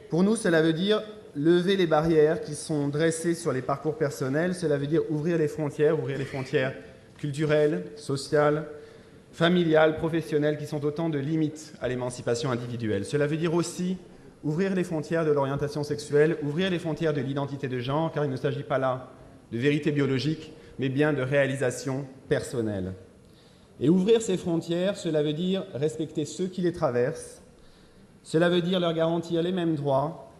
Pour nous, cela veut dire lever les barrières qui sont dressées sur les parcours personnels. Cela veut dire ouvrir les frontières culturelles, sociales, familiales, professionnelles, qui sont autant de limites à l'émancipation individuelle. Cela veut dire aussi ouvrir les frontières de l'orientation sexuelle, ouvrir les frontières de l'identité de genre, car il ne s'agit pas là de vérité biologique, mais bien de réalisation personnelle. Et ouvrir ces frontières, cela veut dire respecter ceux qui les traversent, cela veut dire leur garantir les mêmes droits,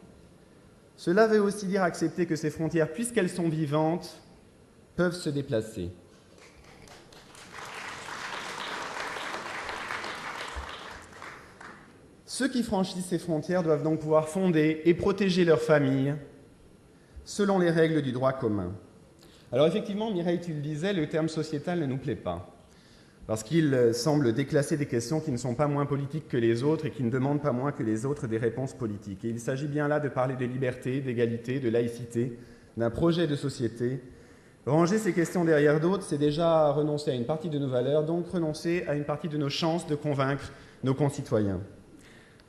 cela veut aussi dire accepter que ces frontières, puisqu'elles sont vivantes, peuvent se déplacer. Ceux qui franchissent ces frontières doivent donc pouvoir fonder et protéger leur famille selon les règles du droit commun. Alors effectivement, Mireille, tu le disais, le terme sociétal ne nous plaît pas, parce qu'il semble déclasser des questions qui ne sont pas moins politiques que les autres et qui ne demandent pas moins que les autres des réponses politiques. Et il s'agit bien là de parler de liberté, d'égalité, de laïcité, d'un projet de société. Ranger ces questions derrière d'autres, c'est déjà renoncer à une partie de nos valeurs, donc renoncer à une partie de nos chances de convaincre nos concitoyens.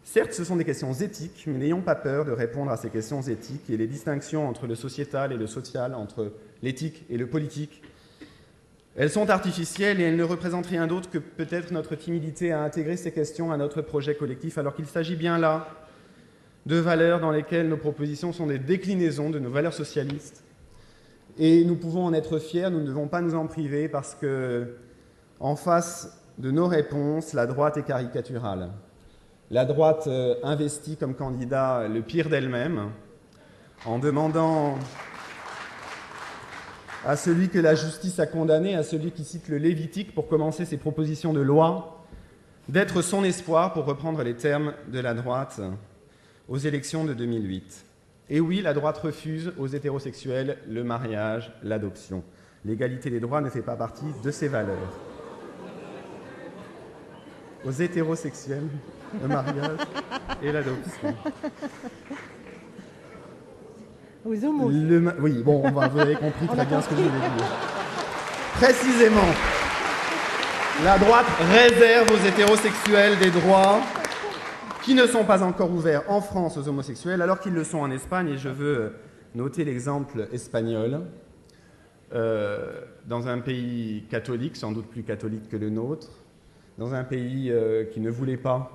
Certes, ce sont des questions éthiques, mais n'ayons pas peur de répondre à ces questions éthiques, et les distinctions entre le sociétal et le social, entre l'éthique et le politique, elles sont artificielles et elles ne représentent rien d'autre que peut-être notre timidité à intégrer ces questions à notre projet collectif, alors qu'il s'agit bien là de valeurs dans lesquelles nos propositions sont des déclinaisons de nos valeurs socialistes. Et nous pouvons en être fiers, nous ne devons pas nous en priver, parce que, en face de nos réponses, la droite est caricaturale. La droite investit comme candidat le pire d'elle-même, en demandant à celui que la justice a condamné, à celui qui cite le Lévitique pour commencer ses propositions de loi, d'être son espoir, pour reprendre les termes de la droite, aux élections de 2008. Et oui, la droite refuse aux hétérosexuels le mariage, l'adoption. L'égalité des droits ne fait pas partie de ses valeurs. Aux hétérosexuels, le mariage et l'adoption. Aux homos. Oui, bon, vous avez compris très bien ce que je voulais dire. Précisément, la droite réserve aux hétérosexuels des droits qui ne sont pas encore ouverts en France aux homosexuels, alors qu'ils le sont en Espagne, et je veux noter l'exemple espagnol. Dans un pays catholique, sans doute plus catholique que le nôtre, dans un pays qui ne voulait pas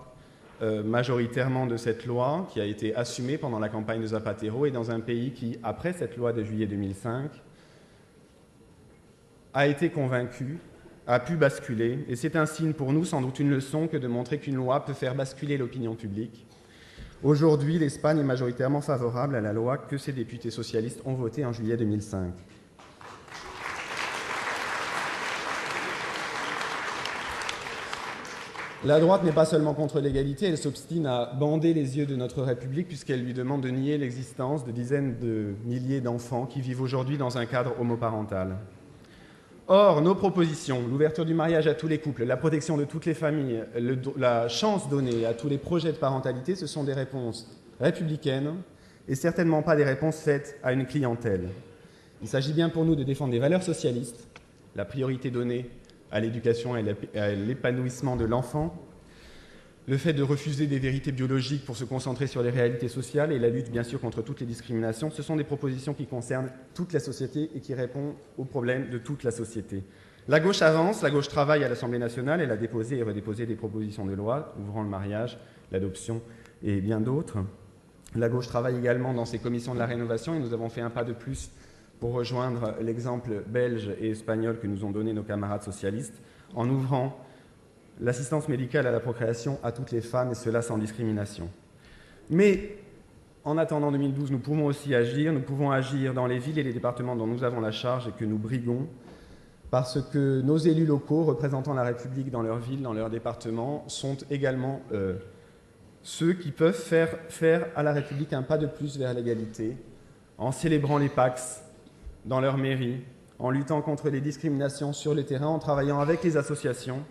majoritairement de cette loi, qui a été assumée pendant la campagne de Zapatero, et dans un pays qui, après cette loi de juillet 2005, a été convaincu, a pu basculer, et c'est un signe pour nous, sans doute une leçon, que de montrer qu'une loi peut faire basculer l'opinion publique. Aujourd'hui, l'Espagne est majoritairement favorable à la loi que ses députés socialistes ont votée en juillet 2005. La droite n'est pas seulement contre l'égalité, elle s'obstine à bander les yeux de notre République puisqu'elle lui demande de nier l'existence de dizaines de milliers d'enfants qui vivent aujourd'hui dans un cadre homoparental. Or, nos propositions, l'ouverture du mariage à tous les couples, la protection de toutes les familles, la chance donnée à tous les projets de parentalité, ce sont des réponses républicaines et certainement pas des réponses faites à une clientèle. Il s'agit bien pour nous de défendre des valeurs socialistes, la priorité donnée à l'éducation et à l'épanouissement de l'enfant, le fait de refuser des vérités biologiques pour se concentrer sur les réalités sociales et la lutte, bien sûr, contre toutes les discriminations. Ce sont des propositions qui concernent toute la société et qui répondent aux problèmes de toute la société. La gauche avance, la gauche travaille à l'Assemblée nationale, elle a déposé et redéposé des propositions de loi ouvrant le mariage, l'adoption et bien d'autres. La gauche travaille également dans ses commissions de la rénovation et nous avons fait un pas de plus pour rejoindre l'exemple belge et espagnol que nous ont donné nos camarades socialistes, en ouvrant l'assistance médicale à la procréation à toutes les femmes, et cela sans discrimination. Mais, en attendant 2012, nous pouvons aussi agir. Nous pouvons agir dans les villes et les départements dont nous avons la charge et que nous briguons, parce que nos élus locaux, représentant la République dans leur ville, dans leur département, sont également ceux qui peuvent faire à la République un pas de plus vers l'égalité, en célébrant les Pax dans leur mairie, en luttant contre les discriminations sur le terrain, en travaillant avec les associations.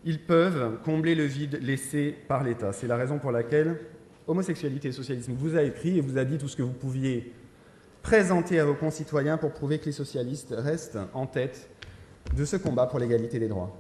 Ils peuvent combler le vide laissé par l'État. C'est la raison pour laquelle Homosexualité et Socialisme vous a écrit et vous a dit tout ce que vous pouviez présenter à vos concitoyens pour prouver que les socialistes restent en tête de ce combat pour l'égalité des droits.